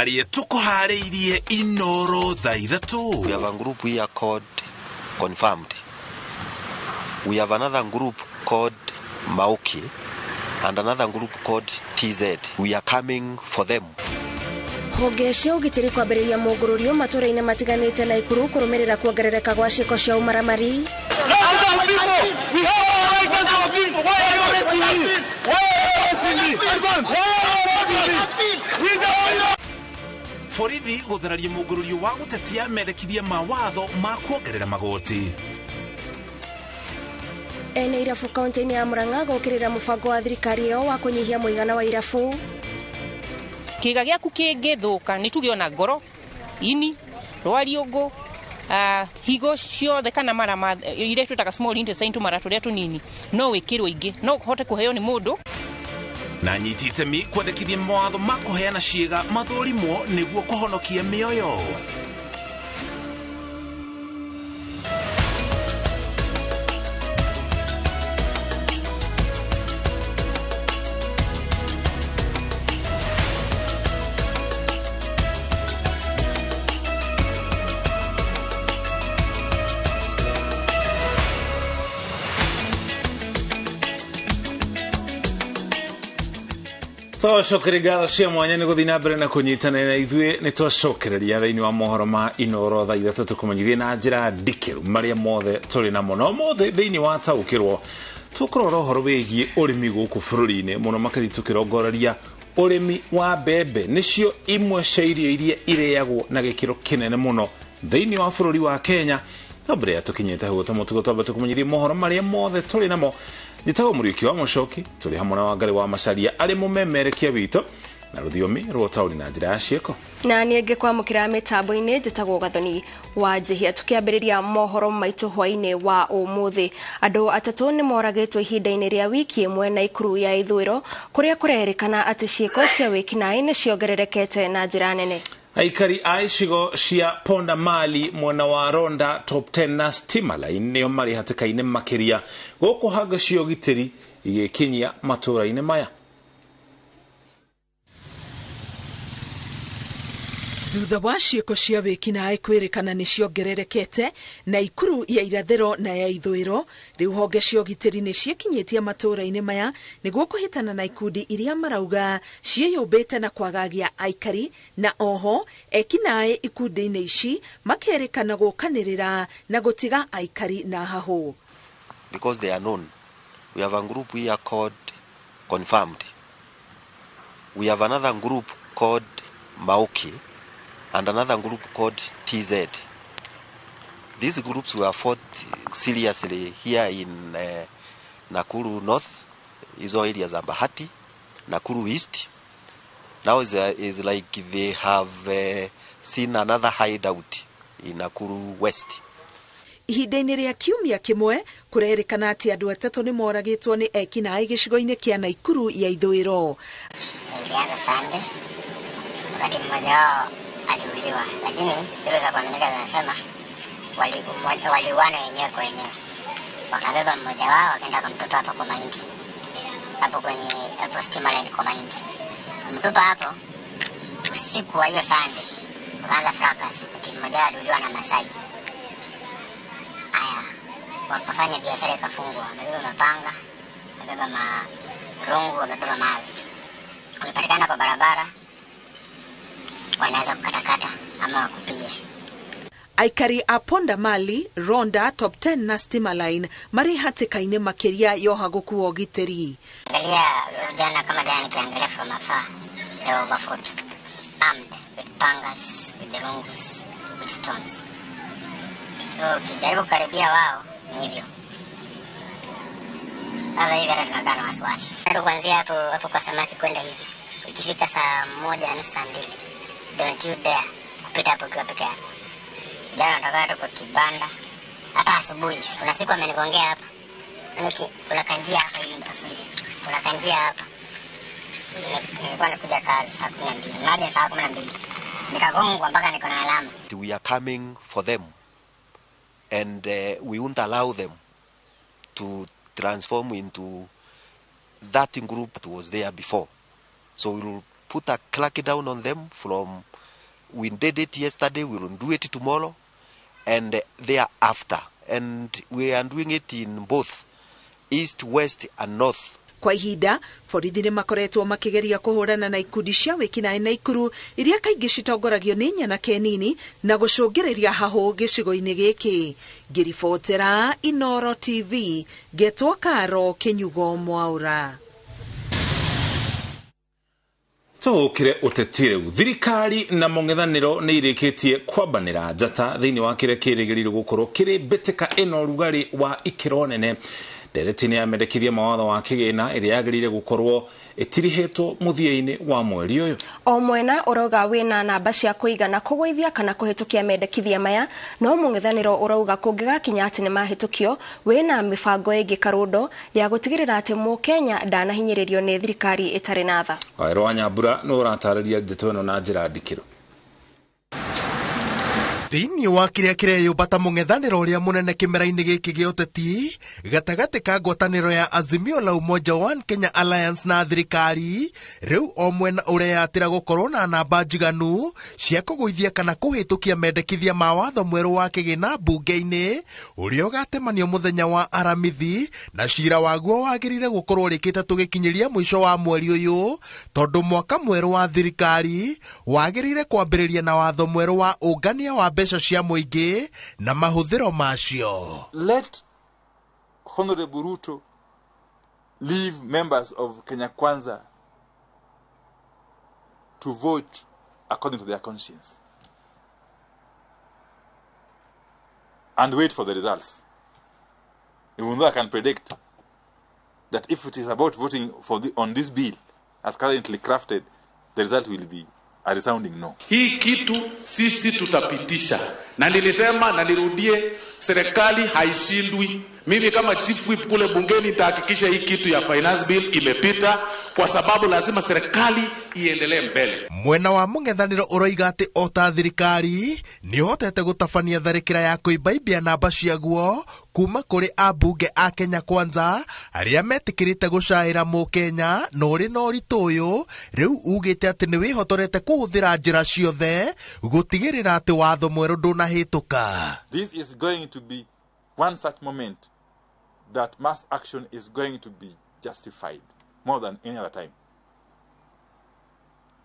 Aliyetukuharĩirie INooro Thaa Ithatũ. We have a group here called Confirmed. We have another group called Maoki and another group called TZ. We are coming for them. Honge cia ũgitĩri kwambĩrĩria mũngũrũrio matũũra-inĩ matiganĩte na Ikuru kũrũmĩrĩra kuongerereka gwa ciĩko cia ũmaramari. Borithi gũthararia mũngũrũrio wa gũtetia mendekithia ma watho ma kuongerera magoti. Ene irabu kaunti-inĩ ya Murang'a gũkĩrĩra mũbango wa thirikari ĩyo wa kũnyihia mũigana wa irabu. Kiga gĩaku kĩngĩthũka nĩ tuge ona ngoro, ini, rwariũngũ, higo ciothe kana mara iria twĩtaga small intestine tũmara tũrĩa tũnini no wĩkĩrwo ingĩ no ũhote kũheo nĩ mũndũ. Na nyiti itemi kwendekithia mawatho ma kũheana ciĩga mathũrimwo nĩguo kũhonokia mĩoyo. Twacokereria cia mwanya nĩ gũthiĩ na mbere na kũnyitana na ithuĩ nĩ twacokereria thĩinĩ wa mohoro ma INooro Thaa Ithatũ tũkũmenyithie na njĩra ndikĩru marĩa mothe tũrĩ namo no mothe thĩinĩ wa taũkĩrwo tũkũrora ũhoro wĩgiĩ ũrĩmi gũkũ bũrũri-inĩ mũno makĩria tũkĩrongoreria ũrĩmi wa mbembe nĩcio imwe cia irio iria irĩagwo na gĩkĩro kĩnene mũno thĩinĩ wa bũrũri wa Kenya. No mbere ya tũkinyĩte hau mũtugo twamba tũkũmenyithie mohoro marĩa mothe tũrĩ namo. Njĩtagwo Mũriũki wa Mũcoki tũrĩ hamwe na Wangari wa Macharia arĩ mũmemerekia witũ na rũthiomi rwa taũri na njĩra ya ciĩko. Na niĩ ngĩkwamũkĩra mĩtambo-inĩ njĩtagwo Gathoni wa Njĩhia tũkĩambĩrĩria mohoro maitũ hwaĩ-inĩ wa ũmũthĩ. Andũ atatũ nĩ moragĩtwo ihinda-inĩ rĩa wiki ĩmwe na Ikuru ya ithũĩro kũrĩa kũrerĩkana atĩ ciĩko cia wĩkinaĩ nĩ ciongererekete na njĩra nene. Aikari a icigo cia Ponda Mali mwena wa Ronda Top 10 na Stima Line nĩo marĩ hatĩka-inĩ makĩria gũkũ hanga cia ũgitĩri igĩkinyia matũũra-inĩ maya. Thutha wa ciĩko cia wĩkinaĩ kwĩrĩkana nĩ ciongererekete na Ikuru ya irathĩro na ya ithũĩro rĩu honge cia ũgitĩri nĩ ciĩkinyĩtie matũũra-inĩ maya nĩguo kũhĩtana na ikundi iria marauga ciĩyũmbĩte na kwagagia aikari na oho ekinaĩ ikundi-inĩ ici makerĩkana gũkanĩrĩra na gũtiga aikari na hahũ. Because they are known. We have a group here called Confirmed. We have another group called Maoki and another group called TZ. These groups were fought seriously here in Nakuru North, hizo areas of Bahati, Nakuru East. Now is like they have seen another hideout in Nakuru West. Ihinda-inĩ rĩa kiumia kĩmwe kũrerĩkana atĩ andũ atatũ nĩ moragĩtwo nĩ ekinaĩ gĩcigo-inĩ kĩa Naikuru ya ithũĩro. Ilianza Sunday wakati mmoja wao aliuliwa, lakini duru za kuaminika zinasema waliuana wenyewe kwa wenyewe. Wakabeba mmoja wao wakaenda kumtupa hapo kwa mahindi, hapo Stima Line kwa mahindi. Mtupa hapo usiku wa hiyo Sunday wakaanza fracas, ati mmoja wao aliuliwa na Masai. Aya, wakafanya biashara ikafungwa, wamebeba mapanga, wamebeba marungu, wamebeba mawe. Wakipatikana kwa barabara wanaweza kukatakata ama wakupige. Aikari a Ponda Mali, Ronda, Top 10 na Stima Line marĩ hatĩka-inĩ makĩria yohagũku wa ũgitĩri. Angalia jana kama jana nikiangalia from afar, they were over 40, armed with pangas, with the rungus, with stones. So ukijaribu kukaribia wao ni hivyo. Sasa hizi hata tunakaa na wasiwasi. Kuanzia hapo kwa samaki kwenda hivi, ikifika saa 1:30 saa 2, don't you dare kupita hapo kwa peke yako. Jana natoka tu kwa kibanda, hata asubuhi kuna siku amenigongea hapa. Kuna kanjia hapa hivi mpasuni, kuna kanjia hapa. Nilikuwa nakuja kazi saa 12, naja saa 12, nikagongwa mpaka niko na alama. We are coming for them and we won't allow them to transform into that group that was there before. So we will put a crackdown on them from We did it yesterday, we will do it tomorrow, and thereafter. And we are doing it in both east, west, and north. Kwa ihinda, borithi nĩ makoretwo makĩgeria kũhũrana na ikundi cia wĩkinaĩ Naikuru iria kaingĩ citongoragio nĩ nyanake nini na gũcũngĩrĩria hahũ gĩcigo-inĩ gĩkĩ. Ngĩribotera INooro TV, Ngetwo Karo Kĩnyugo Mwaũra. Tũkĩre ũteti rĩu, thirikari na mũng'ethanĩro nĩ irĩkĩtie kwambanĩra njata thĩinĩ wa kĩrĩa kĩrĩgĩrĩirwo gũkorwo kĩrĩ mbĩtĩka ĩno rugarĩ wa ikĩro nene. Ndereti nĩ yamendekithia mawatho wa kĩgĩna ĩrĩa yagĩrĩire gũkorwo ĩtirihĩtwo mũthia-inĩ wa mweri ũyũ. O mwena ũrauga wĩna namba cia kũigana kũgũithia kana kũhĩtũkia mendekithia maya, no mũng'ethanĩro ũrauga kũngĩgakinya atĩ nĩ mahĩtũkio, wĩna mĩbango ĩngĩ karũndo ya gũtigĩrĩra atĩ Mũkenya ndanahinyĩrĩrio nĩ thirikari ĩtarĩ na tha. Waĩrũ wa Nyambura nĩ ũratarĩria ndeto ĩno na njĩra ndikĩro. Thĩinĩ wa kĩrĩa kĩreyũmba ta mũng'ethanĩro ũrĩa mũnene kĩmera-inĩ gĩkĩ gĩa ũteti gatagatĩ ka ngwatanĩro ya Azimio la Umoja One Kenya Alliance na thirikari, rĩu o mwena ũreyatĩra gũkorwo na namba njiganu cia kũgũithia kana kũhĩtũkia mendekithia ma watho mwerũ wa kĩgĩna mbunge-inĩ ũrĩa ũgatemanio mũthenya wa Aramithi, na cira waguo wagĩrĩire gũkorwo ũrĩkĩte tũgĩkinyĩria mũico wa mweri ũyũ, tondũ mwaka mwerũ wa thirikari wagĩrĩire kwambĩrĩria na watho mwerũ wa ũngania wa mbeca cia mũingĩ na mahũthĩro macio. Let Honorable Ruto leave members of Kenya Kwanza to vote according to their conscience and wait for the results. Even though I can predict that if it is about voting on this bill as currently crafted, the result will be a resounding no. Hii kitu sisi tutapitisha, na nilisema na nirudie, serikali haishindwi. Mimi kama chief whip kule bungeni nitahakikisha hii kitu ya finance bill imepita, kwa sababu lazima serikali iendelee mbele. Mwena wa mũng'ethanĩro ũroiga atĩ o ta thirikari nĩ ũhotete gũtabania tharĩkĩra ya kũimbaimbia namba ciaguo kuma kũrĩ ambunge a Kenya Kwanza arĩa metĩkĩrĩte gũcaĩra Mũkenya na ũrĩ na ũritũ ũyũ, rĩu ugĩte atĩ nĩ wĩhotorete kũhũthĩra njĩra ciothe gũtigĩrĩra atĩ watho mwerũ ndũnahĩtũka. This is going to be one such moment that mass action is going to be justified more than any other time.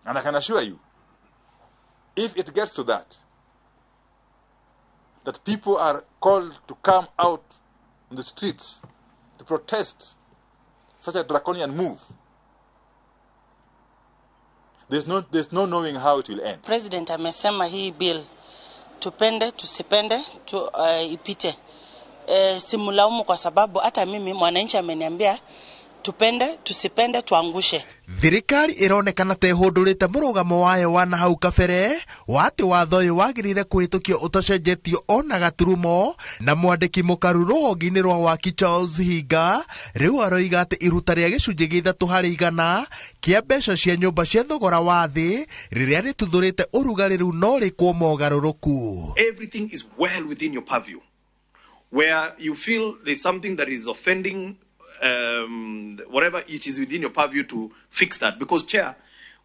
And I can assure you, if it gets to that people are called to come out on the streets to protest such a draconian move, there's no knowing how it will end. President amesema hii bill tupende tusipende ipite. Simulaumu kwa sababu hata mimi mwananchi ameniambia tupende tusipende tuangushe. Thirikari ironekana te hũndũrĩte mũrũgamo wayo wa na hau kabere wa atĩ watho ũyũ wagĩrĩire kũhĩtũkio ũtacenjetio ona gaturumo, na mwandĩki mũkaru rũhonge-inĩ rwa waki Charles Hinga rĩu aroiga atĩ iruta rĩa gĩcunjĩ gĩa 3% kĩa mbeca cia nyũmba cia thogora wa thĩ rĩrĩa rĩtuthũrĩte ũrugarĩ rĩu no rĩkwo mogarũrũku. Everything is well within your purview. Where you feel there's something that is offending, whatever, it is within your purview to fix that. Because, Chair,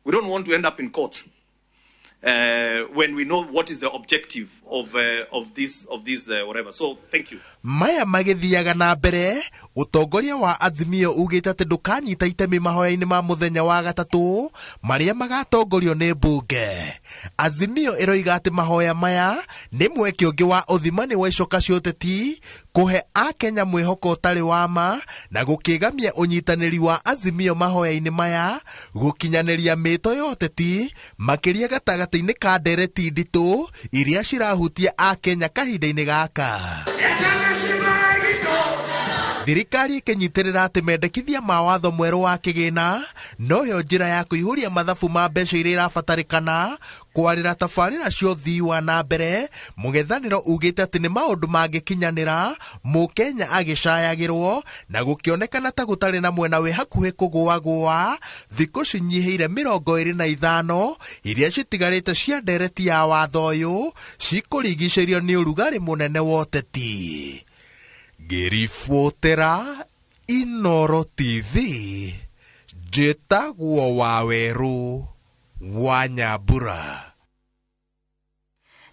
we don't want to end up in courts when we know what is the objective of this whatever. So, thank you. Maya magĩthiaga na mbere, ũtongoria wa Azimio ugĩte atĩ ndũkanyita itemi mahoya-inĩ ma mũthenya wa gatatũ marĩa magatongorio nĩ mbunge. Azimio ĩroiga atĩ mahoya maya nĩ mweke ũngĩ wa ũthimani wa icoka cia ũteti, kũhe Akenya mwĩhoko ũtarĩ wa ma na gũkĩgamia ũnyitanĩri wa Azimio mahoya-inĩ maya gũkinyanĩria mĩto ya ũteti makĩria gatagatĩ-inĩ ka ndereti nditũ iria cirahutia Akenya kahinda-inĩ gaka. Thirikari ĩkĩnyitĩrĩra atĩ mendekithia ma watho mwerũ wa kĩgĩna noyo njĩra ya kũihũria mathabu ma mbeca iria irabatarĩkana kwarĩra tabarĩra cia ũthii wa na mbere. Mũng'ethanĩro ugĩte atĩ nĩ maũndũ mangĩkinyanĩra Mũkenya agĩcayagĩrwo na gũkĩonekana ta gũtarĩ na mwena wĩ hakuhĩ kũgũagũa thikũ cinyihĩire 25 iria citigarĩte cia ndereti ya watho ũyũ cikũrigicĩrio nĩ ũrugarĩ mũnene wa ũteti. Ngĩribotera INooro TV, njĩtagwo Waweru wa Nyambura.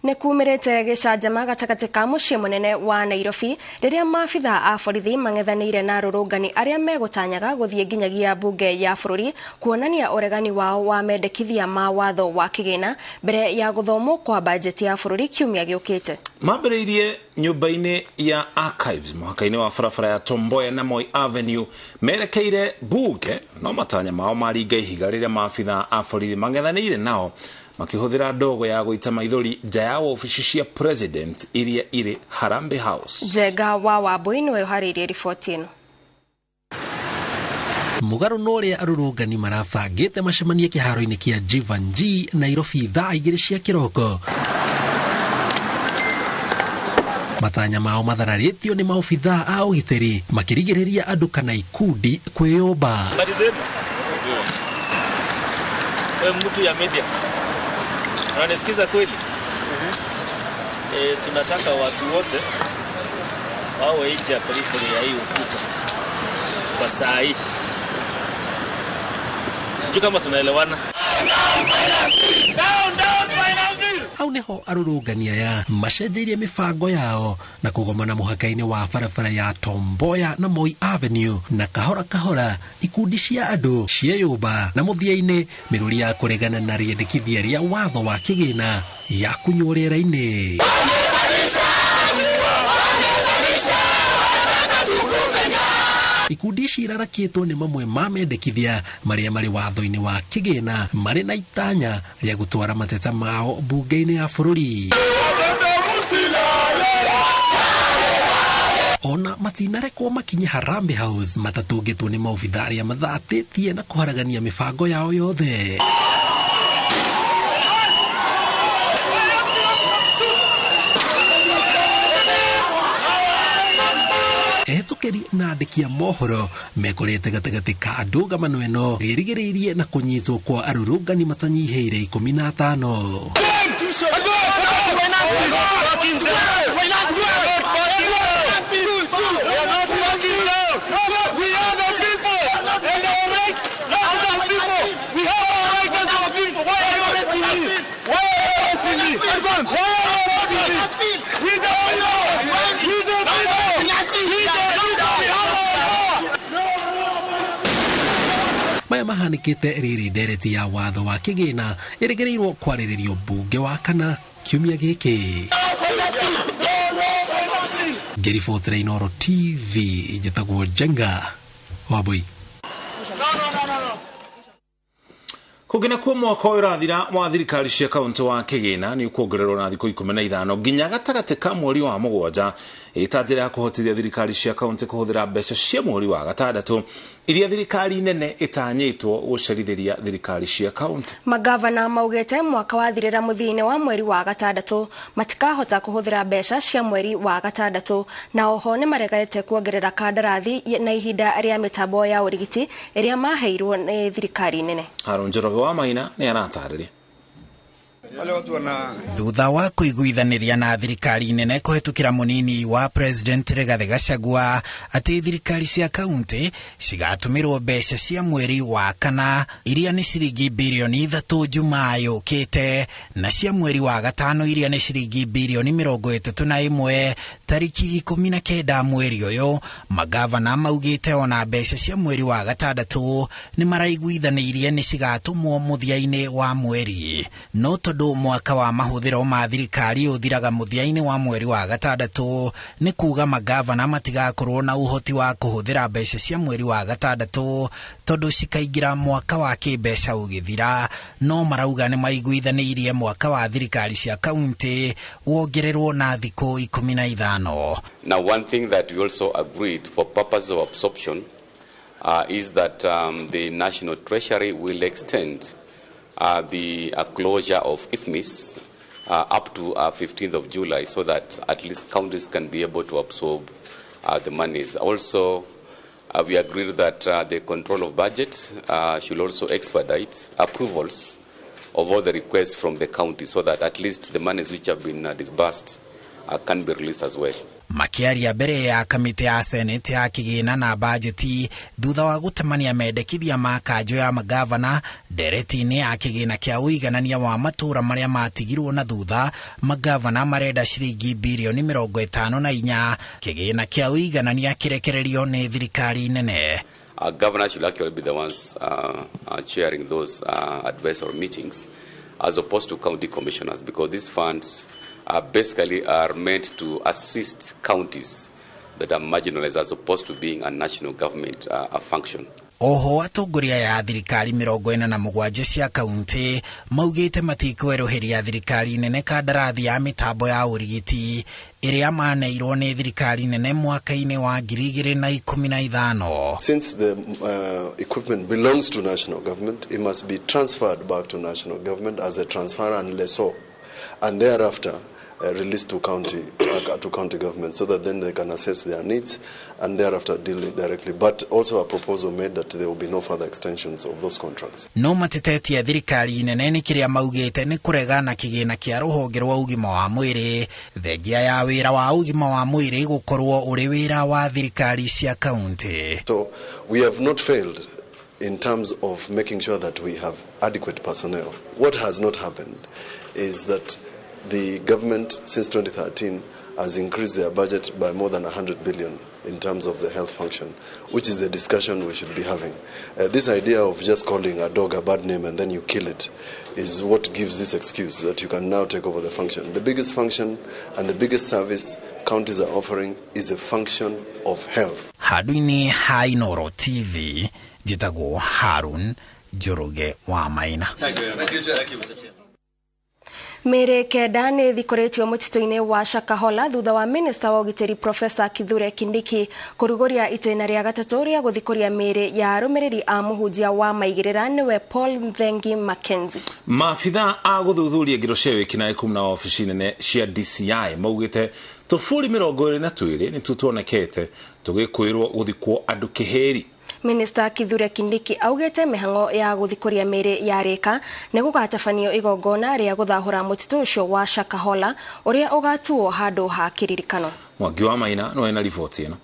Nĩ kuumĩrĩte gĩcanjama gatagatĩ ka mũciĩ mũnene wa Nairobi rĩrĩa maabitha a borithi mang'ethanĩire na arũrũngani arĩa megũtanyaga gũthiĩ nginyagia mbunge ya bũrũri kuonania ũregani wao wa mendekithia ma watho wa kĩgĩna mbere ya gũthomwo kwa bajeti ya bũrũri kiumia gĩũkĩte. Mambĩrĩirie nyũmba-inĩ ya Archives mũhaka-inĩ wa barabara ya Tom Mboya na Moi Avenue merekeire mbunge, no matanya mao maringa ihiga rĩrĩa maabitha a borithi mang'ethanĩire nao makihũthĩra ndogo ya gũita maithori nja ya ofici cia president iria irĩ Harambee House. Njenga wa Wambui nĩwe ũharĩirie riboti ĩno. Mũgarũ na ũrĩa arũrũngani marabangĩte macemanie kĩharo-inĩ kĩa Jivanji Nairobi thaa 2 cia kĩroko. Matanya mao mathararĩtio nĩ maobithaa a ũgitĩri makĩrigĩrĩria andũ kana ikundi kwĩyũmba. Mtu ya media unanisikiza kweli? Tunataka watu wote wawe nje ya periphery ya hii ukuta kwa saa hii. Sijui kama tunaelewana. Hau niho arũrũngani aya macenjeirie mĩbango yao na kũgomana mũhaka-inĩ wa barabara ya Tom Mboya na Moi Avenue, na kahora kahora ikundi cia andũ cieyũmba na mũthia-inĩ mĩrũri ya kũregana na rĩendekithia rĩa watho wa kĩgĩna ya kunywo rĩera-inĩ. Ikundi ici irarakĩtwo nĩ mamwe ma mendekithia marĩa marĩ watho-inĩ wa kĩgĩna marĩ na itanya rĩa gũtwara mateta mao mbunge-inĩ ya bũrũri. Ona matinarekwo makinye Harambee House matatũngĩtwo nĩ maobithaa arĩa mathatĩtie na kũharagania mĩbango yao yothe. Etukeri na andĩki a mohoro mekorete gatagatĩ ka andũ ngamano ĩno rĩrigĩrĩirie na kũnyitwo kwa arũrũngani matanyihĩire 15. Maya mahanĩkĩte rĩrĩ ndereti ya watho wa kĩgĩna ĩrĩgĩrĩirwo kwarĩrĩrio mbunge wa kana kiumia gĩkĩ. Ngĩribotera INooro TV njĩtagwo Njenga Wambui. Kũgina kuo mwaka ũyũ ũrathira wa thirikari cia kaunti wa kĩgĩna nĩ ũkuongererwo na thikũ 15 nginya gatagatĩ ka mweri wa mũgwanja ĩta njĩra ya kũhotithia thirikari cia kaunti kũhũthĩra mbeca cia mweri wa gatandatũ iria thirikari nene ĩtanyĩtwo gũcerithĩria thirikari cia kaunti. Magavana maugĩte mwaka wathirĩra mũthia-inĩ wa mweri wa gatandatũ matikahota kũhũthĩra mbeca cia mweri wa gatandatũ, na oho nĩ maregete kuongerera kandarathi na ihinda rĩa mĩtambo ya ũrigiti ĩrĩa maheirwo nĩ thirikari nene. Njoroge wa Maina nĩ aratarĩria. Thutha wa kũiguithanĩria na thirikari nene kũhetũkĩra mũnini wa President Rigathi Gachagua atĩ thirikari cia kaunti cigatũmĩrwo mbeca cia mweri wa kana iria nĩ ciringi bilioni 3 Jumaa yũkĩte na cia mweri wa gatano iria nĩ ciringi bilioni 31 tariki 19 mweri ũyũ, magavana maugĩte ona mbeca cia mweri wa gatandatũ nĩ maraiguithanĩirie nĩ cigatũmwo mũthia-inĩ wa mweri, no tondũ mwaka wa mahũthĩro ma thirikari ũthiraga mũthia-inĩ wa mweri wa gatandatũ nĩ kuga magavana matigakorwo na ũhoti wa kũhũthĩra mbeca cia mweri wa gatandatũ tondũ cikaingĩra mwaka wa kĩmbeca ũgĩthira, no marauga nĩ maiguithanĩirie mwaka wa thirikari cia kaunti wongererwo na thikũ 15. Now, one thing that we also agreed for purpose of absorption is that the National Treasury will extend the closure of IFMIS up to 15th of July so that at least counties can be able to absorb the monies. Also, we agreed that the control of budget should also expedite approvals of all the requests from the county so that at least the monies which have been disbursed can be released as well. Makiaria mbere ya kamiti ya Senate ya kigina na bajeti thutha wa gutemania mendekithia ma kanjo ya magavana ndereti-ini ya kigina kia uiganania wa matura maria matigirwo na thutha, magavana marenda ciringi bilioni 54 kigina kia uiganania kirekererio ni thirikari nene. Governors should actually be the ones chairing those advisory meetings as opposed to county commissioners, because these funds basically are meant to assist counties that are marginalized as opposed to being a national government function. Oho atongoria ya thirikari 47 cia kaunti maugite matikweroheria thirikari nene kandarathi ya mitambo ya urigiti iria maneirwo ni thirikari nene mwaka-ini wa 2015. Since the equipment belongs to national government, it must be transferred back to national government as a transfer and lessor, and thereafter released to county government, so that then they can assess their needs and thereafter deal it directly. But also a proposal made that there will be no further extensions of those contracts. No matiteti ya thirikari nene ni kiria maugite ni kurega na kigina kia ruhonge rwa ugima wa mwiri thengia ya wira wa ugima wa mwiri gukorwo uri wira wa thirikari cia county. So we have not failed in terms of making sure that we have adequate personnel. What has not happened is that the government since 2013 has increased their budget by more than 100 billion in terms of the health function, which is the discussion we should be having. This idea of just calling a dog a bad name and then you kill it is what gives this excuse that you can now take over the function. The biggest function and the biggest service counties are offering is a function of health. Haduini INooro TV, jitago Harun Joroge wa Maina. Thank you. Mere kenda nĩ thikũrĩtio mũtitũ-inĩ wa Shakahola thutha wa Minister wa ũgitĩri Professor Kithure Kindiki kũrugũria itĩna rĩa gatatũ rĩa gũthikũria mĩĩrĩ ya arũmĩrĩri a mũhunjia wa maigĩrĩra nĩwe Paul Thengi Mackenzie. Maabitha a gũthuthuria ngiro cia wĩkinaĩ kuma na ofici nene cia DCI maugĩte tũbũri 22 nĩ tuonekete tũgĩkwĩrwo gũthikwo andũ kĩheri. Minister Kithure Kindiki augete mihango ya guthikuria mĩĩrĩ ya reka nĩ gũgatabanio igongona rĩa gũthahũra mũtitũ ũcio wa Shakahola ũrĩa ũgatuo handũ ha kĩririkano. Mwangi wa Maina no ena riboti ĩno.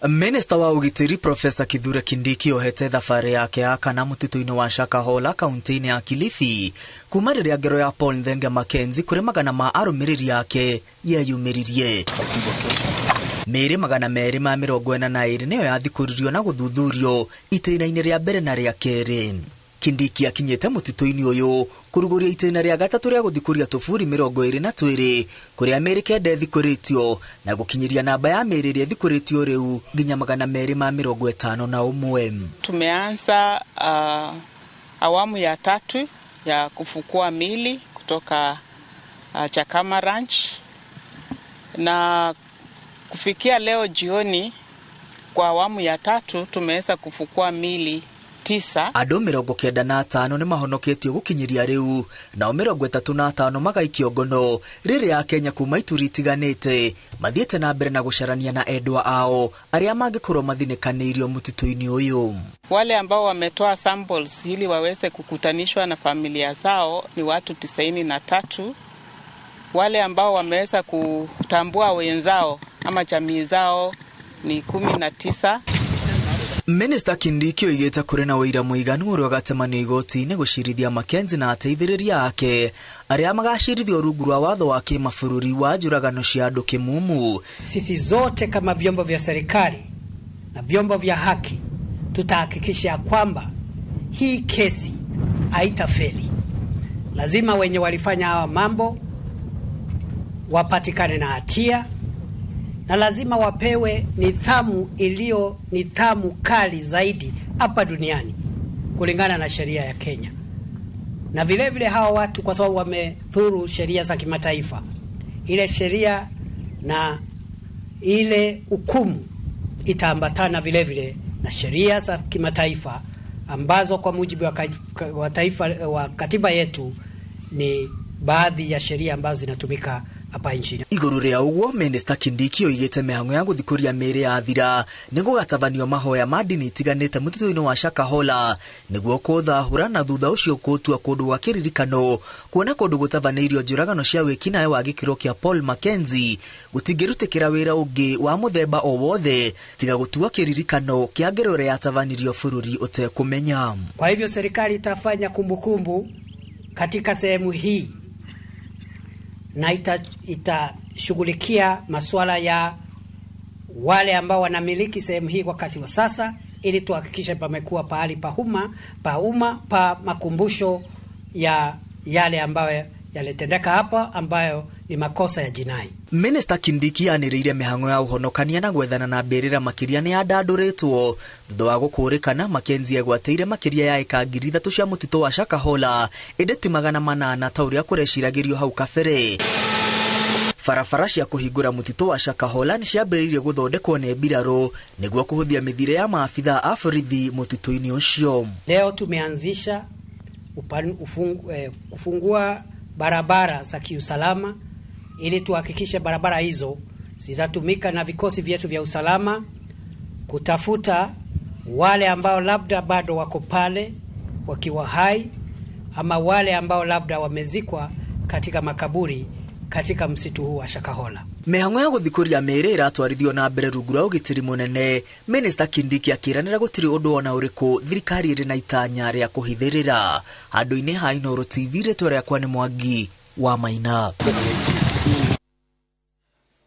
Minister wa ũgitĩri Professor Kithure Kindiki ohete thabarĩ yake ya kana mũtitũ-inĩ wa Shakahola kaunti-inĩ ya Kilifi kuma rĩrĩa ngero ya Paul Thengi Mackenzie kũrĩ magana ma arũmĩrĩri yake yeyumĩririe. Mĩĩrĩ 242 nĩyo yathikũririo na gũthuthurio itĩna-inĩ rĩa mbere na rĩa kerĩ. Kindiki akinyĩte mũtitũ-inĩ ũyũ kũrugũria itĩna rĩa gatatũ rĩa gũthikũria tũbũri 22 kũrĩa mĩĩrĩ kenda ĩthikũrĩtio na gũkinyĩria namba ya mĩĩrĩ ĩrĩa ĩthikũrĩtio rĩu nginya 251. Tumeanza awamu ya tatu ya kufukua miili kutoka Chakama Ranch, na kufikia leo jioni kwa awamu ya tatu tumeweza kufukua miili 9. Andũ 95 nĩ mahonoketio gũkinyiria rĩu na 35 magaikio ngono rĩrĩ ya Kenya kuma ituri itiganĩte mathiĩte na mbere na gũcarania na endwa ao arĩa mangĩkorwo mathinĩkanĩirio mũtitũ-inĩ ũyũ. Wale ambao wametoa samples ili waweze kukutanishwa na familia zao ni watu 93. Wale ambao wameweza kutambua wenzao ama jamii zao ni 19. Minister Kindiki oigĩte kũrĩ na ũira mũiganu ũrĩa ũgatemanio igoti-inĩ gũcirithia Mackenzie na ateithĩrĩria ake arĩa magacirithio rungu rwa watho wa kĩmabũrũri wa njũragano cia andũ kĩmumu. Sisi zote kama vyombo vya serikali na vyombo vya haki tutahakikisha kwamba hii kesi haitafeli. Lazima wenye walifanya hawa mambo wapatikane na hatia na lazima wapewe nidhamu kali zaidi hapa duniani kulingana na sheria ya Kenya. Na vile vile hawa watu kwa sababu wamedhuru sheria za kimataifa, ile sheria na ile hukumu itaambatana vile vile na sheria za kimataifa ambazo kwa mujibu wa katiba yetu ni baadhi ya sheria ambazo zinatumika hapa nchini. Iguru ria uguo Minister Kindiki oigite mihango ya guthikuria miri ya thira niguo gatabanio mahoya madini itiganite mutito-ini wa Shakahola niguo kuthahura na thutha ucio kutua kundu gwa kiririkano kuona kundu gutabaneirio njuragano cia wikinae wa gikiro kia Paul Mackenzie gutingirutikira wira ungi wa muthemba o wothe tiga gutua kiririkano kia ngerore yatabanirio bururi utekumenya. Kwa hivyo serikali itafanya kumbukumbu katika sehemu hii na itashughulikia masuala ya wale ambao wanamiliki sehemu hii wakati wa sasa, ili tuhakikishe pamekuwa pahali pa makumbusho ya yale ambayo yalitendeka hapa ambayo ni makosa ya jinai. Minister Kindiki anirire mihango ya uhonokania na gwethana na mbirira makiria ni andanduritwo thutha wa gukurikana Mackenzie egwateire makiria ya eka 3,000 cia mutito wa Shakahola ideti 800 ta uria kureciragirio hau kabere. Farafara cia kuhingura mutito wa Shakahola ni ciambiririe guthondekwo ni mbiraro niguo kuhuthia mithire ya maafitha a borithi mutito-ini ucio. Leo tumeanzisha kufungua barabara za kiusalama ili tuhakikishe barabara hizo zitatumika na vikosi vyetu vya usalama kutafuta wale ambao labda bado wako pale wakiwa hai ama wale ambao labda wamezikwa katika makaburi katika msitu huu wa Shakahola. Mihango ya guthikuria miri iratwarithio na mbere rungu rwa ugitiri munene. Minister Kindiki akiranira gutiri undu ona uriku thirikari iri na itanya ria kuhithirira. Handu-ini ha INooro TV ritwa riakwa ni Mwangi wa Maina.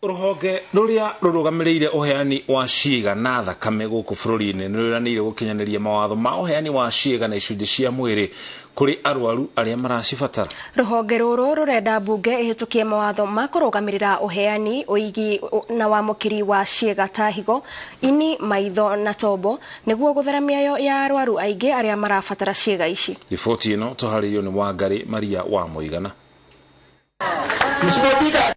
Ruhonge ruria rurugamiriire uheani wa ciiga na thakame guku bururi-ini niruranire gukinyaniria mawatho ma uheani wa ciiga na icunji cia mwiri kuri arwaru aria maracibatara. Ruhonge ruru rurenda bunge ihitukie mawatho ma kurugamirira uheani uigi na wamukiri wa ciiga ta higo, ini, maitho na tombo niguo gutharamia ya arwaru aingi aria marabatara ciiga ici. Riboti ino tuharirio ni Wangari Maria wa Muigana.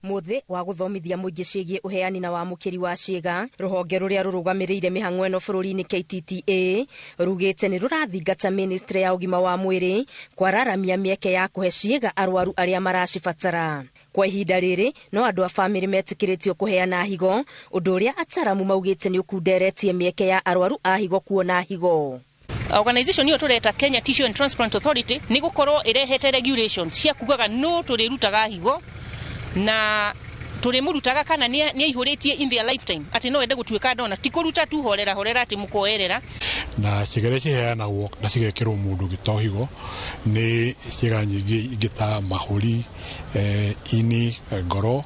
Muthi wa guthomithia muingi ciigie uheani na wamukiri wa ciiga, ruhonge ruria rurugamirire mihango eno bururi-ini KTTA rugite ni rurathingata ministry ya ugima wa mwiri kwararamia mieke ya kuhe ciiga arwaru aria maracibatara. Kwa ihinda riri no andu a family metikiritio kuheana higo, undu uria ataramu maugite ni ukunderetie mieke ya arwaru a higo kuona higo. Organization hiyo tureta Kenya Tissue and Transplant Authority ni gukorwo irehete regulations cia kugaga no turirutaga higo na turimurutaga kana ni ihuritie in their lifetime ati no ende gutuika ndona tikuruta tu horera ati mukoerera na cigere ciheanagwo na cigekirwo mundu gitohigo ni ciga nyingi ingita mahuri ini ngoro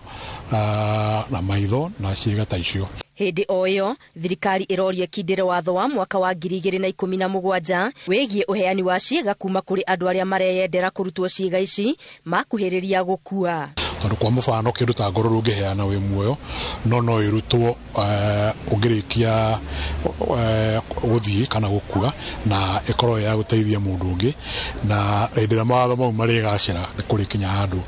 na maitho na ciga ta icio. Hindi oyo thirikari irorie kindire watho wa mwaka wa 2017 wegie uheani wa ciiga kuma kuri andu aria mareyendera kurutwo ciiga ici makuhiriria gukua. Tondu kwa mufano kiruta ngoro rungiheana wi muoyo no irutwo ungirikia guthii kana gukua na ikorwo ya guteithia mundu ungi na rendera mawatho mau mari gacira ni kuri kinya handu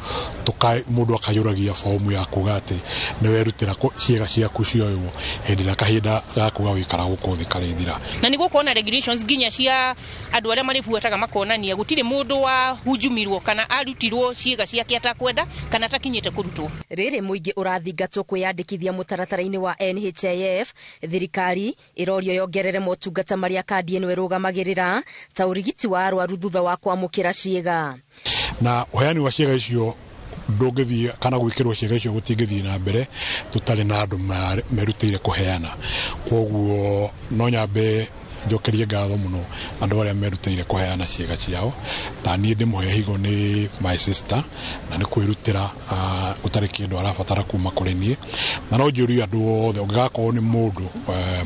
mundu akayuragia fomu ya kuga ati ni werutira ciiga ciaku cioywo rendera kahinda gaku gawikara guku thikarithira na niguo kuona regulations ginya cia andu aria marifuataga makonania gutire mundu wa hujumirwo kana arutirwo ciiga ciake atakwenda kana kinyete kurutwo. Riri muingi urathingatwo kwiyandikithia mutaratara-ini wa NHIF, thirikari irorio yongerere motungata maria kandi eno irugamagirira ta urigiti wa arwaru thutha wa kwamukira ciiga. Na uheani wa ciiga icio ndungithia kana gwikirwo ciiga icio gutingithia na mbere tutari na andu merutire kuheana. Koguo no nyambe njokerie ngatho muno andu aria merutire kuheana ciiga ciao. Tani ndi muhe higo ni my sister na ni kwirutira utari kindu arabatara kuma kuri nie na no njuri andu othe ungakorwo ni mundu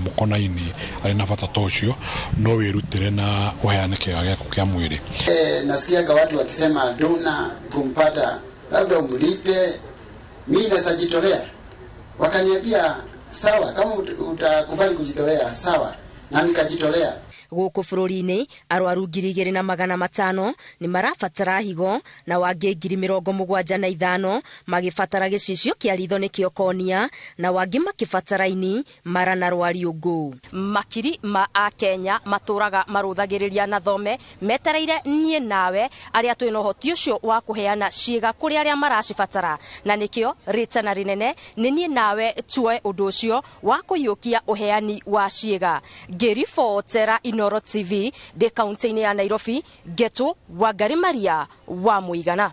mukonaini ari na bata tocio no wirutire na uheane kiiga giaku kia mwiri. Nasikia watu wakisema dona kumpata labda umlipe, mimi nasajitolea. Wakaniambia sawa, kama utakubali kujitolea sawa, na nikajitolea. Gũkũ bũrũri-inĩ arwaru 2,500 nĩ marabatara higo na wangĩ 75,000 magĩbatara gĩcicio kĩa ritho nĩkĩo konia na wangĩ makĩbatara ini mara na rwariũngũ. Makiri ma Akenya matũraga marũthagĩrĩria na thome metereire niĩ nawe arĩa twĩna ũhoti ũcio wa kũheana ciĩga kũrĩ arĩa maracibatara, na nĩkĩo rĩtana rĩnene nĩ niĩ nawe tuoe ũndũ ũcio wa kũiyũkia ũheani wa ciĩga. Ngĩribotera INooro TV ndĩ kaunti-inĩ ya Nairobi, Ngetũ Wangari Maria wa Mũigana.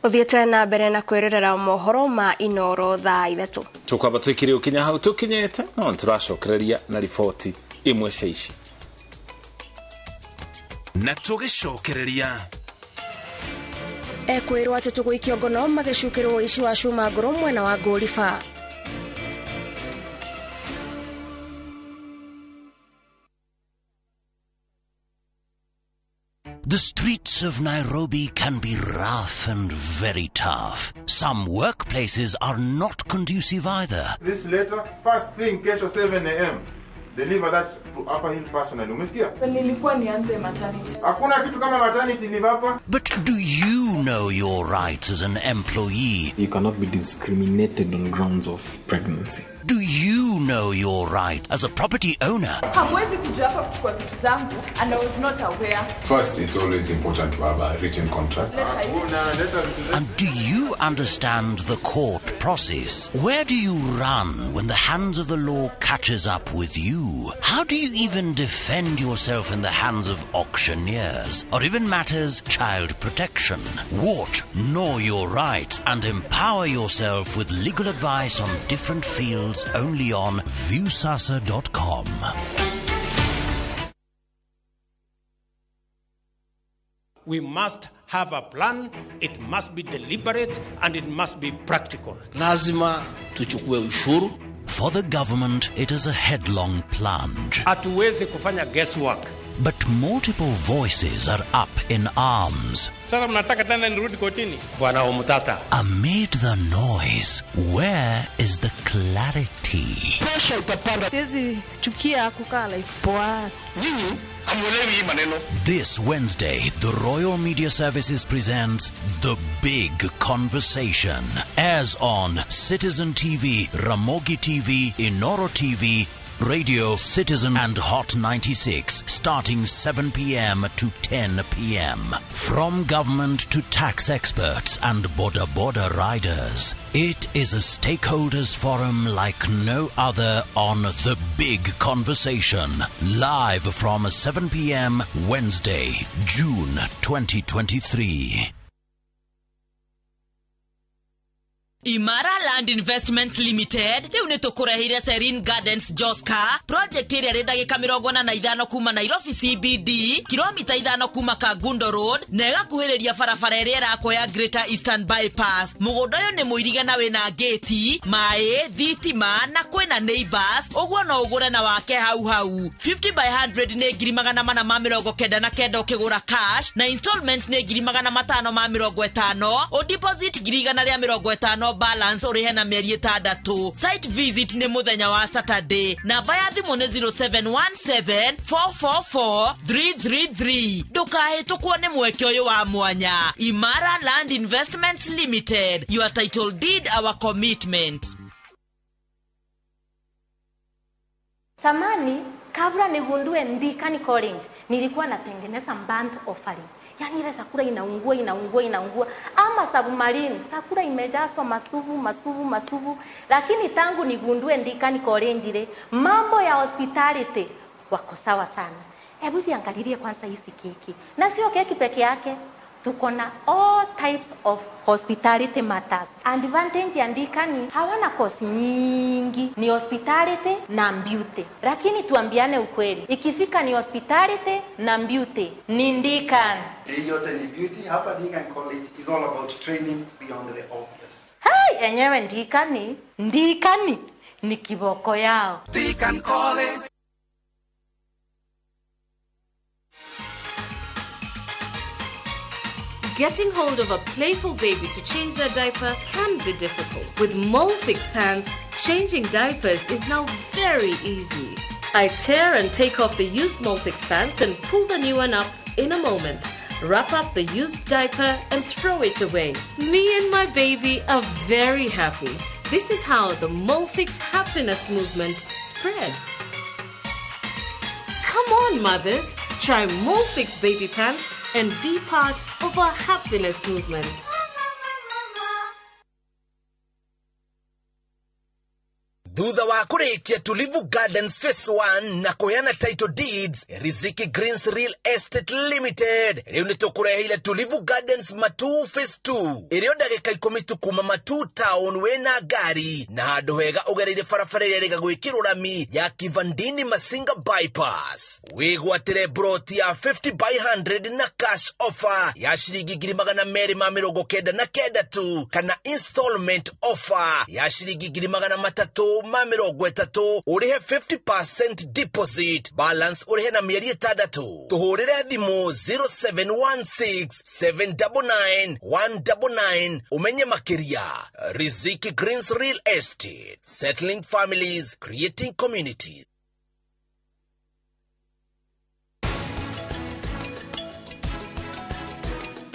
Uthiete na mbere na kwĩrorera mohoro ma INooro Thaa Ithatũ. Tukwamba twikire ukinya hau tukinyete no turacokereria na riboti imwe cia ici na tugicokereria ekwirwo ati tugũikio ngono magĩcukĩrwo ici wa cuma ngoro mwena wa Ngũriba. The streets of Nairobi can be rough and very tough. Some workplaces are not conducive either. This letter, first thing, kesho 7 a.m. Deliver that to Upper Hill personally. Umesikia? Nilikuwa nianze maternity. Hakuna kitu kama maternity leave hapa. But do you know your rights as an employee? You cannot be discriminated on grounds of pregnancy. Do you know your right as a property owner? Hamwezi kuja hapa kuchukua vitu zangu and I was not aware. First, it's always important to have a written contract. And do you understand the court process? Where do you run when the hands of the law catches up with you? How do you even defend yourself in the hands of auctioneers? Or even matters child protection? Watch Know Your Rights and empower yourself with legal advice on different fields only on viewsasa.com. We must have a plan, it must be deliberate, and it must be practical. Lazima tuchukue ushuru. For the government, it is a headlong plunge. Hatuwezi kufanya guesswork. But multiple voices are up in arms. Sasa mnataka tena nirudi kotini? Bwana Omutata. Amid the noise, where is the clarity? Pressure utapanda. Siwezi chukia kukaa life poa. Nyinyi hamuelewi hii maneno. This Wednesday, the Royal Media Services presents The Big Conversation. Airs on Citizen TV, Ramogi TV, INooro TV, Radio, Citizen and Hot 96, starting 7 p.m. to 10 p.m. From government to tax experts and border riders, it is a stakeholders forum like no other on The Big Conversation. Live from 7 p.m. Wednesday, June 2023. INooro Land Investments Limited riu nitukurehire Serene Gardens Joska project ĩrĩa rĩ ndagĩka 45 kuma Nairobi CBD kilomita 5 kuma Kangundo Road na ĩgakuhĩrĩria barabara ĩrĩa ĩrakoya Greater Eastern Bypass. Mũgũnda ũyũ nĩ mũirige na wĩna gate, maĩ, thitima na kwĩna neighbors, ũguo no ũgũre na wake hau 50 by 100 nĩ 499 ũkĩgũra cash na installments nĩ 550 o deposit 150 balance urihe na mieri 6. Site visit ni muthenya wa Saturday. Namba ya thimu ni 0717444333. Ndukahĩtũkwo nĩ mweke ũyũ wa mwanya. INooro Land Investments Limited. Your title deed, our commitment. Samani, kabla nigundue Ndikani College, nilikuwa natengeneza band offering. Yani ile sakura inaungua. Ama submarine, sakura imejazwa masuvu. Lakini tangu nigundue Ndikani College ile, mambo ya hospitality wako sawa sana. Hebu ziangalilie kwanza hizi keki. Na sio keki peke yake. Tuko na all types of hospitality matters. Advantage ya Ndikani hawana kosi nyingi, ni hospitality na beauty. Lakini tuambiane ukweli, ikifika ni hospitality na beauty ni Ndikani. Hii yote ni beauty. Hapa Ndikani College is all about training beyond the obvious. Hey, enyewe Ndikani ni kiboko yao. Ndikani College. Getting hold of a playful baby to change their diaper can be difficult. With Molfix pants, changing diapers is now very easy. I tear and take off the used Multix pants and pull the new one up in a moment. Wrap up the used diaper and throw it away. Me and my baby are very happy. This is how the Multix happiness movement spreads. Come on, mothers. Try Multix baby pants and be part of our happiness movement. Thutha wa kurikia Tulivu Gardens Phase 1 na kuheana title deeds, Riziki Greens Real Estate Limited riu nitukurehire Tulivu Gardens Matu Phase 2 irio ndagika 10 tu kuma Matu town wena ngari na handu hega ugereire barabara iria riga gwikirwo rami ya Kivandini Masinga bypass. Wigwatire broti ya 50 by 100 na cash offer ya shilingi 299 tu kana installment offer ya shilingi 333 urihe 50% deposit balance urihe na mieri 6 tuhurire thimu 0716-799-199 umenye makiria. Riziki Greens Real Estate, settling families, creating communities.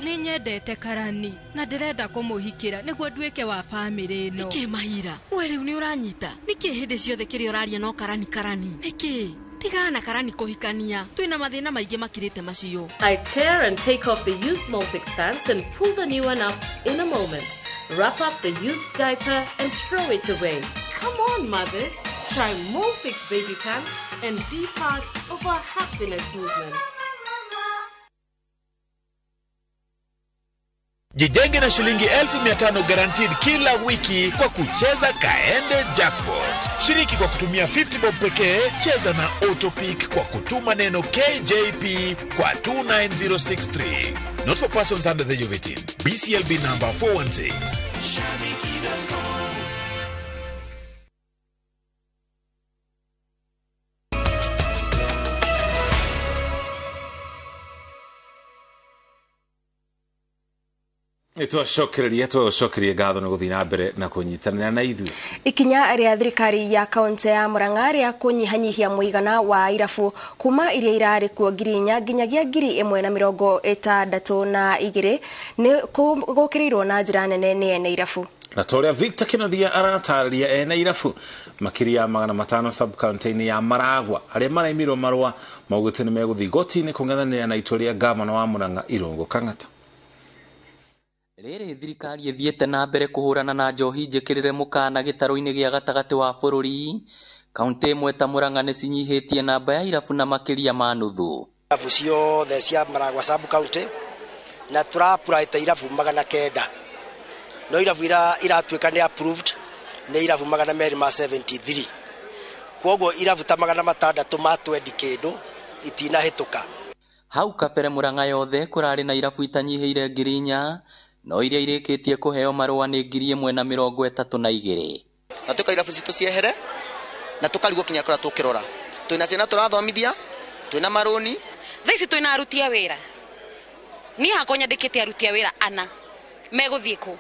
Ninyendete Karani na ndirenda kumuhikira niguo nduike wa family no. Niki mahira we riu ni uranyita niki hindi ciothe kiri uraria no Karani niki tigana Karani kuhikania twina mathina maingi makirite macio. I tear and take off the used Multix pants and pull the new one up in a moment. Wrap up the used diaper and throw it away. Come on, mothers. Try Multix baby pants and be part of our happiness movement. Jijenge na shilingi 1500 guaranteed kila wiki kwa kucheza Kaende Jackpot. Shiriki kwa kutumia 50 bob pekee, cheza na Autopic kwa kutuma neno KJP kwa 29063. Not for persons under the age of 18. BCLB number 416. Twacokereria ngatho ni guthii na mbere na kunyitanira na ithuĩ. Ikinya ria thirikari ya kaunti ya Murang'a ria kunyihanyihia muigana wa irabu kuma iria irari kuo ngirinya nginyagia 162 ni gukirirwo na njira nene ni ene irabu. Na toria Victor Kinathia aratariria ene irabu makiria 500 sub county ya Maragwa aria maraimirwo marua maugite ni meguthi goti-ini kungethanira na itua ria governor wa Murang'a Irungu Kang'ata. Riri thirikari ithiete na mbere kuhurana na njohi njikirire mukana gitaro-ini gia gatagati wa bururi. Kaunti imwe ta Murang'a ni cinyihitie namba ya irabu na makiria ma nuthu. Irabu ciothe cia Maragwa sub county na turapuraite irabu 900 no irabu iratuika ni approved ni irabu 273 kwoguo irabu ta 600 ma 20 kindu itina hituka. Hau kabere Murang'a yothe kurari na irabu itanyihiire ngirinya no iria irikitie kuheo marua ni 132. Na tuka irabu citu ciehere na tukarigwo kinya kura tukirora twina ciana turathomithia twina maroni thaici twina arutia wira ni hako nyandikite arutia wira ana meguthie ku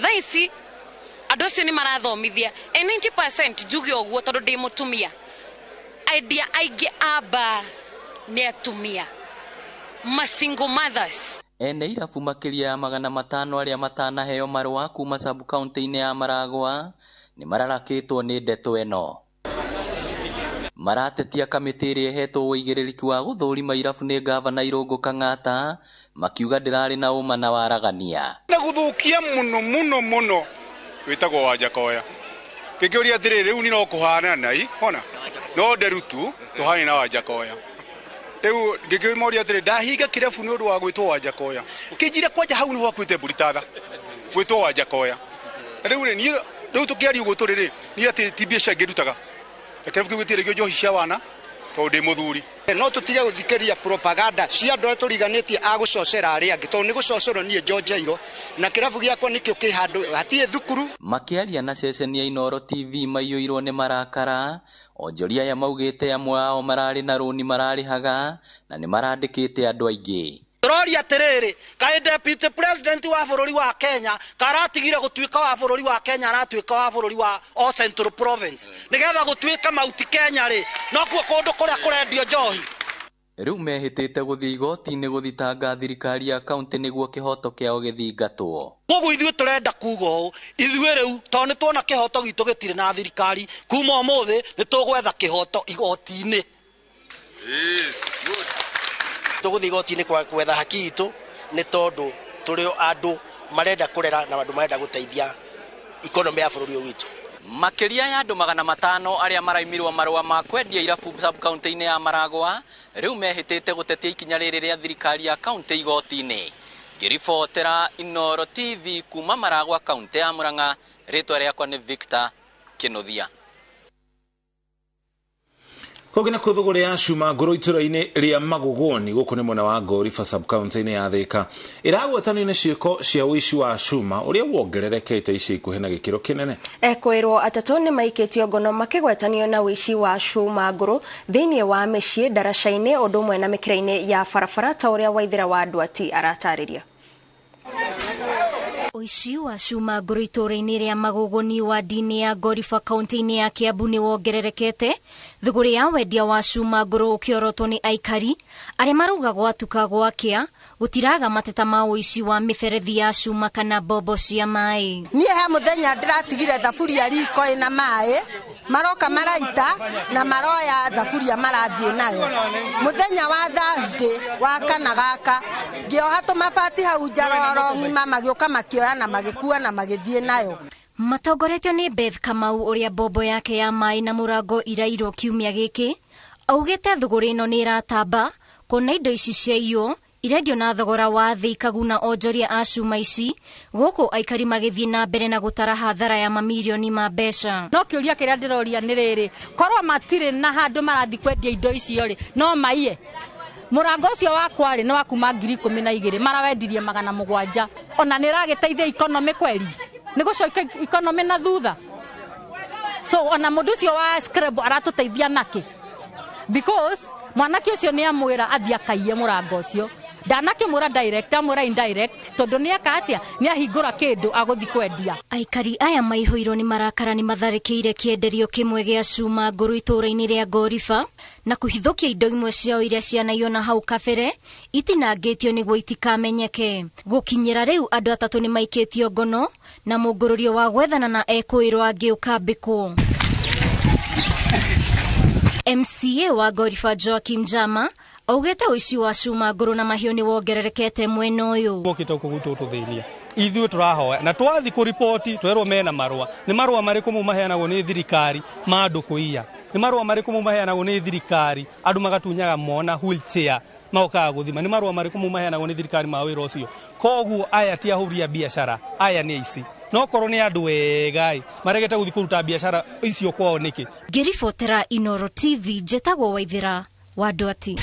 thaici andu acio ni marathomithia 90% jugi oguo tondu ndi mutumia idea aige aba ni atumia single mothers. Ene irabu makiria ya 500 aria matanaheo marua kuma sub county-ini ya Maragwa ni mararakitwo ni ndeto eno. Maratetia kamiti iria ihetwo uigiririku wa guthurima irabu ni governor Irungu Kang'ata makiuga ndirari na uma na waragania. Na guthukia muno witagwo Wanjakoya. Kikiuria atiri riu ni no kuhana nai ona no nderutu tuhani na Wanjakoya. Riu ngikimoria atiri ndahinga kirabu ni undu wa gwitwo Wanjakoya. Ukijira kwanja hau ni wakwite Bulitatha gwitwo Wanjakoya. Riu ni riu tukiari ugo turiri ni ati tibia ngirutaga. Kirabu kiwitire gyo johi cia wana tondu muthuri. No tutige guthikiria propaganda cia andu turiganitie agucocera ari angi tondu ni gucocero nie Njonjairo na kirabu giakwa nikio kihandu hatie thukuru. Makiaria na ceceni ya INooro TV maiyuirwo ni marakara onjoria ya maugite amwe ao marari na runi mararihaga na ni marandikite andu aingi. Turoria atiriri kae deputy president wa bururi wa Kenya karatigire gutuika wa bururi wa Kenya aratuika wa bururi wa All Central Province nigetha gutuika Mount Kenya ri no kuo kundu kuria kurendio njohi. Riu mehitite guthii igoti-ini guthitanga thirikari ya kaunti niguo kihoto kiao githingatwo. Koguo ithuĩ turenda kuga ũũ ithuĩ rĩu tondũ nĩ tuona kĩhoto gitũ gĩtirĩ na thirikari kuma ũmũthĩ nĩ tũgwetha kĩhoto igoti-inĩ. Tũgũthiĩ igoti-inĩ gwetha haki itũ nĩ tondũ tũrĩ andũ marenda kũrera na andũ marenda gũteithia ikonomi ya bũrũri ũyũ witũ. Makiria ya andu 500 aria maraimirwo marua ma kwendia irabu sub county-ini ya Maragwa riu mehitite gutetia ikinya riri ria thirikari ya county igoti-ini. Ngiribotera INooro TV kuma Maragwa county ya Murang'a, ritwa riakwa ni Victor Kinuthia. Kogina kuthuguri ya cuma ngoro itũra-inĩ ria Magogoni gũkũ nĩ mwena wa Ngorifa sub county-inĩ ya Thika iragwetanio-inĩ ciĩko cia ũici wa cuma ũrĩa wongererekete ica ikuhĩ na gĩkĩro kĩnene. Ekwĩrwo atatũ nĩ maikĩtio ngono makĩgwetanio na ũici wa cuma ngoro thĩinĩ wa mĩciĩ, ndaraca-inĩ, ũndũ ũmwe na mĩkĩra-inĩ ya barabara ta ũrĩa Waithĩra wa Ndwati aratarĩria. Ũici wa cuma ngoro itũra-inĩ rĩa Magogoni wa dini ya Ngorifa kaunti-inĩ ya Kiambu nĩ wongererekete, thũgũrĩ ya wendia wa cuma ngoro ũkĩorotwo nĩ aikari arĩa marauga gwatuka gwakĩa gũtiraga mateta ma ũici wa mĩberethi ya cuma kana bobo cia maĩ. Niĩ he mũthenya ndĩratigire thaburia riko ina maĩ maroka maraita na maroya thaburia marathiĩ nayo. Mũthenya wa Thursday wa kana gaka ngĩoha tũmabati hau njaroro ng'ima magĩũka makĩoya na magĩkua na magĩthiĩ nayo. Matongoretio nĩ Beth Kamau ũrĩa bobo yake ya maĩ na mũrango irairwo kiumia gĩkĩ augĩte thũgũrĩ ĩno nĩ iratamba kuona indo ici ciaiywo irendio na thogora wa thĩ ikaguna onjoria a cuma ici gũkũ aikari magĩthiĩ na mbere na gũtara hathara ya mamirioni ma mbeca. No kĩũria kĩrĩa ndĩroria nĩ rĩrĩ, korwo matirĩ na handũ marathi kwendia indo icio rĩ no maiye. Mũrango ũcio wakwa rĩ nĩ wa kuma 12,000 marawendirie 700 ona nĩ ragĩteithia ikonomi kweri nĩ gũcokia ikonomi na thutha. So ona mũndũ ũcio wa scrap aratũteithia nake because mwanake ũcio nĩ amwĩra athia kaiye mũrango ũcio ndanakĩmũra direct amwĩra indirect tondũ nĩ aka atĩa nĩ ahingũra kĩndũ agũthi kwendia. Aikari aya maihũirwo nĩ marakara nĩ matharĩkĩire kĩenderio kĩmwe gĩa cuma ngoro itũra-inĩ rĩa Ngorifa na kũhithũkia indo imwe ciao iria cianaiywo na hau kabere itinangĩtio nĩguo itikamenyeke. Gũkinyĩra rĩu andũ atatũ nĩ maikĩtio ngono na mũngũrũrio wa gwethana na ekwĩrwo angĩ ũkambĩkwo. MCA wa Ngorifa Joakim Jama augĩte ũici wa cuma ngoro na mahiũ nĩ wongererekete mwena ũyũ. Gũkĩte gũgũtũ tũthĩnia ithuĩ tũrahoya na twathi kũripoti twerwo mena marũa. Nĩ marũa marĩkũ maheanagwo nĩ thirikari ma andũ kũiya? Nĩ marũa marĩkũ maheanagwo nĩ thirikari andũ magatunyaga mona wheelchair maokaga gũthima? Nĩ marũa marĩkũ maheanagwo nĩ thirikari ma wĩra ũcio? Koguo aya ti ahũri a biacara, aya nĩ aici. No korwo nĩ andũ wega maregete gũthi kũruta biacara icio kwao nĩkĩ? Ngiribotera INooro TV njĩtagwo Waithĩra wa Ndwati.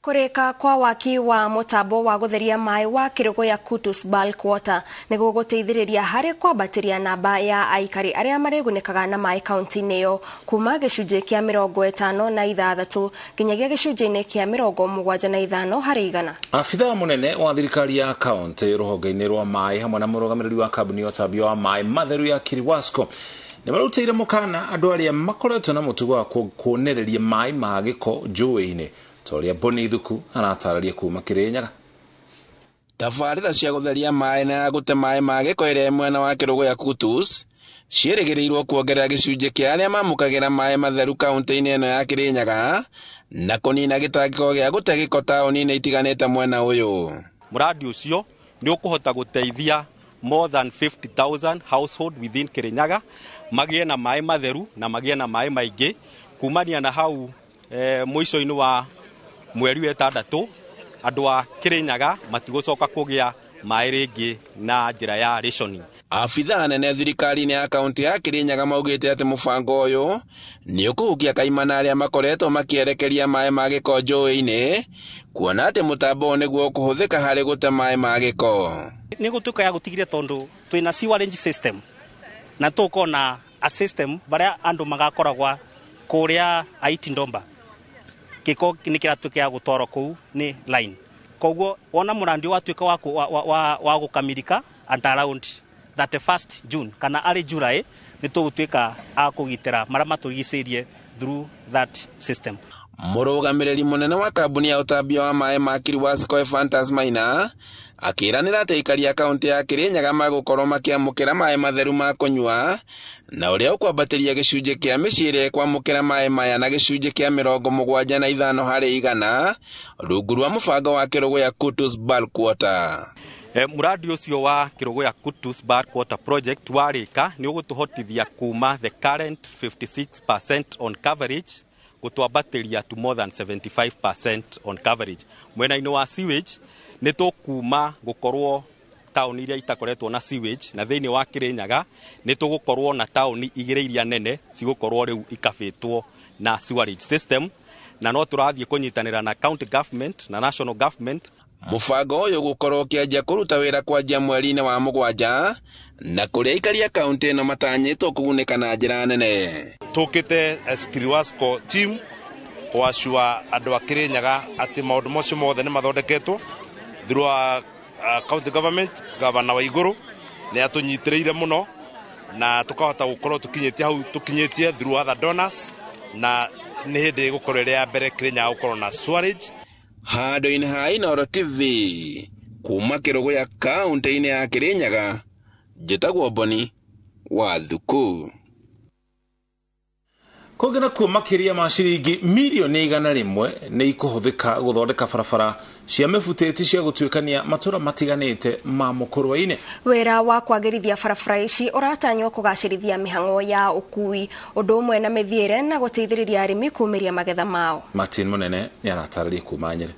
Kũrĩka kwa waki wa mũtambo wa gũtheria maĩ wa kĩrũgũ ya Kutus Bulk Water nĩguo gũteithĩrĩria harĩ kwambatĩria namba ya aikari arĩa maregunĩkaga na maĩ kaunti-inĩ ĩyo kuma gĩcunjĩ kĩa 56 nginyagia gĩcunjĩ-inĩ kĩa 75 harĩ igana. Afitha mũnene wa thirikari ya kaunti rũhonge-inĩ rwa maĩ hamwe na mũrũgamĩrĩri wa kambuni ya ũtambia wa maĩ matheru ya Kiriwasco nĩ marutĩire mũkana andũ arĩa makoretwo na mũtugo wa kuonereria maĩ ma gĩko njũĩ-inĩ Toria Boni Thuku anatarĩria kuma Kĩrĩnyaga. Tabarĩra cia gũtheria maĩ na gũte maĩ ma gĩko ĩrĩa mwena wa kĩrũgũ ya Kutus ciĩrĩgĩrĩirwo kuongerera gĩcunjĩ kĩa arĩa mamũkagĩra maĩ matheru kaunti-inĩ ĩno ya Kĩrĩnyaga na kũnina gĩtangĩko gĩa gũte gĩko taũni-inĩ itiganĩte mwena ũyũ. Mũradi ũcio nĩ ũkũhota gũteithia more than 50,000 household within Kĩrĩnyaga magĩe na maĩ matheru na magĩe na maĩ maingĩ kumania na hau mũico-inĩ wa mweri wa 6 andũ a Kĩrĩnyaga matigũcoka kũgĩa maĩ rĩngĩ na njĩra ya rationing. Afitha nene thirikari-inĩ ya kaunti ya Kĩrĩnyaga maugĩte atĩ mũbango ũyũ nĩ ũkũhukia kaimana arĩa makoretwo makĩerekeria maĩ ma gĩko njũĩ-inĩ kuona atĩ mũtambo nĩguo kũhũthĩka harĩ gũte maĩ ma gĩko. Nĩ gũtuĩka ya gũtigire tondũ twĩna sewerage system na tũkorwo na a system barĩa andũ magakoragwa kũrĩa aiti ndomba kiko ni kiratukia gutoro ku ni line koguo wona murandi watuika wa gukamilika at around 31st June kana ari July ni tugutuika akugitira mara maturigicerie through that system. Murugamiriri munene wa kambuni ya utambia wa maĩ ma Kiriwasco Fantas Maina akiranira ati aikari ya kaunti ya Kirinyaga magukorwo makiamukira maĩ matheru ma kunyua na uria ukwambatiria gicunji kia miciiri kwamukira maĩ maya na gicunji kia 75 harĩ 100 rungu rwa mubango wa Kirugu ya Kutus Bulk Water. Muradi ucio wa Kirugu ya Kutus Bulk Water project warika ni ugutuhotithia kuma the current 56% on coverage gutwambatiria to more than 75% on coverage. Mwena-ini wa sewage ni tukuma gukorwo tauni iria itakoretwo na sewage na thiini wa Kirinyaga ni tugukorwo na tauni igire iria nene cigukorwo riu ikabitwo na sewerage system na no turathie kunyitanira na county government na national government. Mubango uyu gukorwo kianjia kuruta wira kwanjia mweri-ini wa Mugwanja na kuria aikari ya kaunti no matanyitwo kuguneka na njira nene. Tukite Kiriwasco team washua andu a Kirinyaga ati maundu macio mothe ni mathondeketwo through county government. Gavana wa iguru ni atunyitireire muno na tukahota gukorwo tukinyitie hau tukinyitie through other donors na ni hindi gukorwo ria ya mbere Kirinyaga gukorwo na sewerage. Handu-ini ha INooro TV kuma Kirugu ya kaunti-ini ya Kirinyaga njitagwo Boni wa Thuku. Kongera kuo makiria ma ciringi milioni 100 ni ikuhuthika guthondeka barabara cia mifuteti cia gutuikania matura matiganite ma mukurwa-ini. Wira wa kwagirithia barabara ici uratanywo kugacirithia mihang'o ya ukui undu umwe na mithiire na guteithiriria arimi kumiria magetha mao. Martin Munene ni aratararia kuma Nyeri.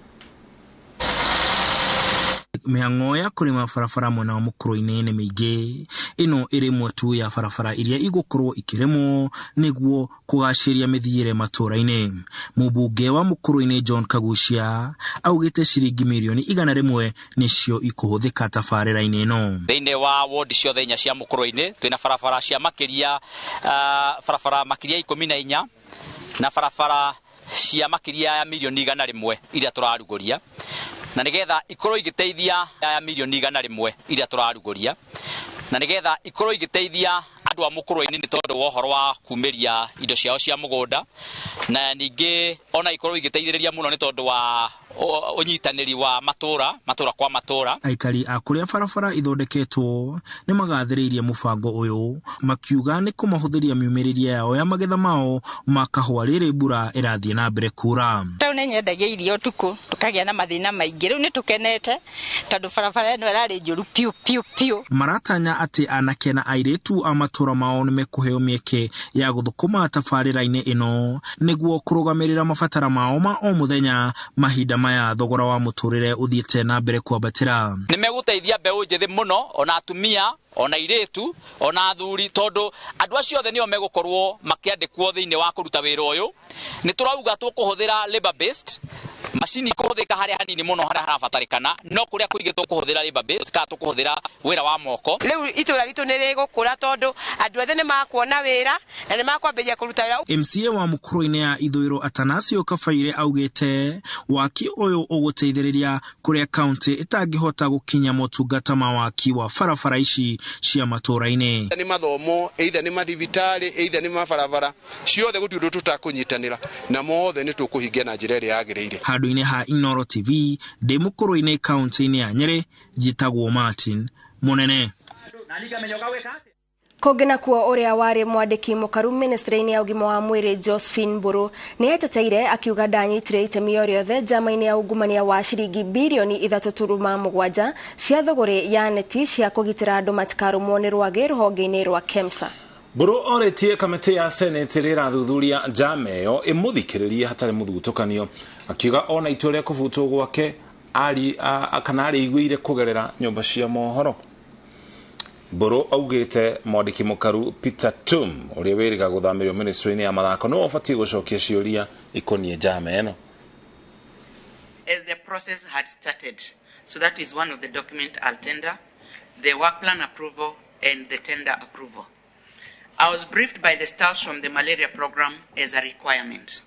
Mihang'o ya kurima barabara mwena wa mukurwa-ini ni miingi. Ino iri mwetu ya barabara iria igukorwo ikiremwo niguo kugaciria mithiire matura-ini. Mubunge wa mukurwa-ini John Kagucia augite ciringi milioni 100 nicio ikuhuthika tabarira-ini ino. Thiini wa ward ciothe 4 cia mukurwa-ini twina barabara cia makiria barabara makiria 14 na barabara cia makiria ya milioni 100 iria turaruguria na nigetha ikorwo igiteithia ya milioni 100 iria turaruguria na nigetha ikorwo igiteithia andu a mukurwa-ini ni tondu wa uhoro wa kumiria indo ciao cia mugunda na ningi ona ikorwo igiteithiriria muno ni tondu wa unyitaniri wa matura kwa matura. Aikari a kuria barabara ithondeketwo ni magathiriirie mubango uyu makiuga ni kumahuthiria miumiriria yao ya magetha mao makahwa riri mbura irathie na mbere kura. Tau ni nyendagia irio tuku tukagia na mathina maingi riu ni tukenete tondu barabara ino irari njuru piu. Maratanya ati anake na airitu a matura mao ni mekuheo mieke ya guthukuma tabarira-ini ino niguo kurugamirira mabatara mao ma o muthenya mahinda maya thogora wa muturire uthiete na mbere kwambatira. Ni meguteithia mbeu njithi muno ona atumia ona iritu ona athuri tondu andu acio othe nio megukorwo makiandikwo thiini wa kuruta wira uyu. Ni turauga tukuhuthira labor based machini kuhuthika haria hanini muno haria harabatarikana no kuria kuigitwo kuhuthira labor based ka tukuhuthira wira wa moko. Riu itura ritu ni rigukura tondu andu othe ni makuona wira na ni makwambiria kuruta wira. MCA wa mukurwa-ini ya Ithũĩro Atanasio Kabaire augite waki uyu uguteithiriria kuria kaunti itangihota gukinya motungata ma waki wa barabara ici cia matura-ini. Ni mathomo either ni mathibitari either ni mabarabara ciothe gutindu tutakunyitanira na mothe ni tukuhingia na njira iria yagiriire. Handu-ini ha INooro TV ndi mukurwa-ini kaunti-ini ya Nyeri njitagwo Martin Munene. Kongena kuo uria wari mwandiki mukaru ministry-ini ya ugima wa mwiri Josephine Mburu ni eteteire akiuga ndanyitire itemi yothe njama-ini ya ungumania wa ciringi bilioni 3.7 cia thogori ya neti cia kugitira andu matikarumwo ni rwagi ruhonge-ini rwa KEMSA. Mburu oretie kamiti ya Senate rira thuthuria njama iyo imuthikiriria hatari muthutukanio akiuga ona itua ria kuvutwo gwake kana ari igwire kugerera nyumba cia mohoro. Mburu augite mwandiki mukaru Peter Tum uria wiriga guthamirio ministry-ini ya mathako no obatie gucokia ciuria ikonie njama eno. As the process had started, so that is one of the document I'll tender, the work plan approval and the tender approval. I was briefed by the staff from the malaria program as a requirement.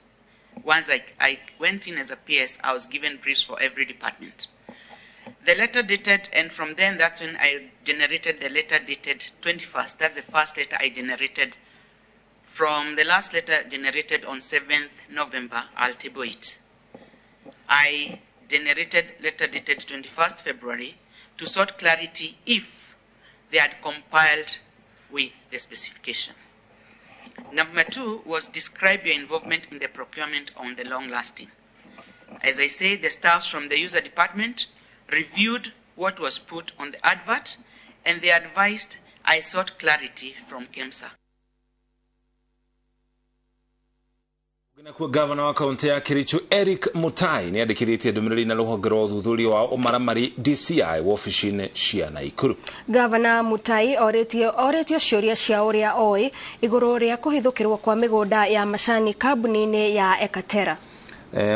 once I went in as a PS, I was given briefs for every department. The letter dated, and from then that's when I generated the letter dated 21st. That's the first letter I generated. From the last letter generated on 7th November, I'll table it. I generated letter dated 21st February to sought clarity if they had compiled with the specification. Number 2 was describe your involvement in the procurement on the long-lasting. As I say, the staffs from the user department reviewed what was put on the advert, and they advised I sought clarity from KEMSA. Governor wa kaunti ya Kericho Eric Mutai ni andikiritie ndumiriri na ruhonge rwa uthuthuria wa umaramari DCI wa ofisine cia Naikuru. Governor Mutai oretio ciuria cia uria oi iguru ria kuhithukirwo kwa migunda ya macani kambuni-ini ya Ekatera.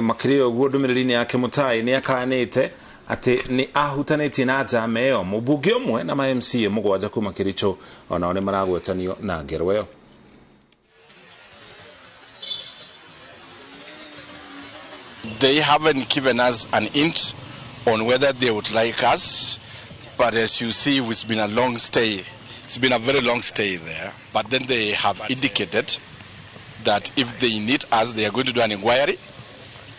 Makirio guo ndumiriri yake Mutai ni akanite ati ni ahutanetie na njama iyo mubunge umwe na ma MCA mugwanja kuma Kericho ona one maragwetanio na ngero iyo. They haven't given us an hint on whether they would like us, but as you see, it's been a long stay. It's been a very long stay there. But then they have indicated that if they need us, they are going to do an inquiry.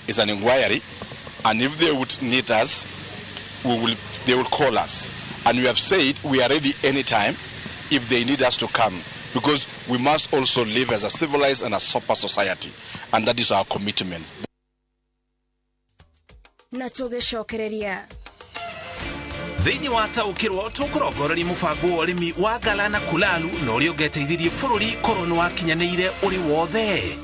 It's an inquiry. And if they would need us, they will call us. And we have said we are ready anytime if they need us to come, because we must also live as a civilized and a sober society. And that is our commitment. Na tugicokereria Thiini wa taukirwo tukurongoreri mubango urimi wa Gala na Kulalu no uri ugeteithirie bururi korona wa kinyaneire uri wothe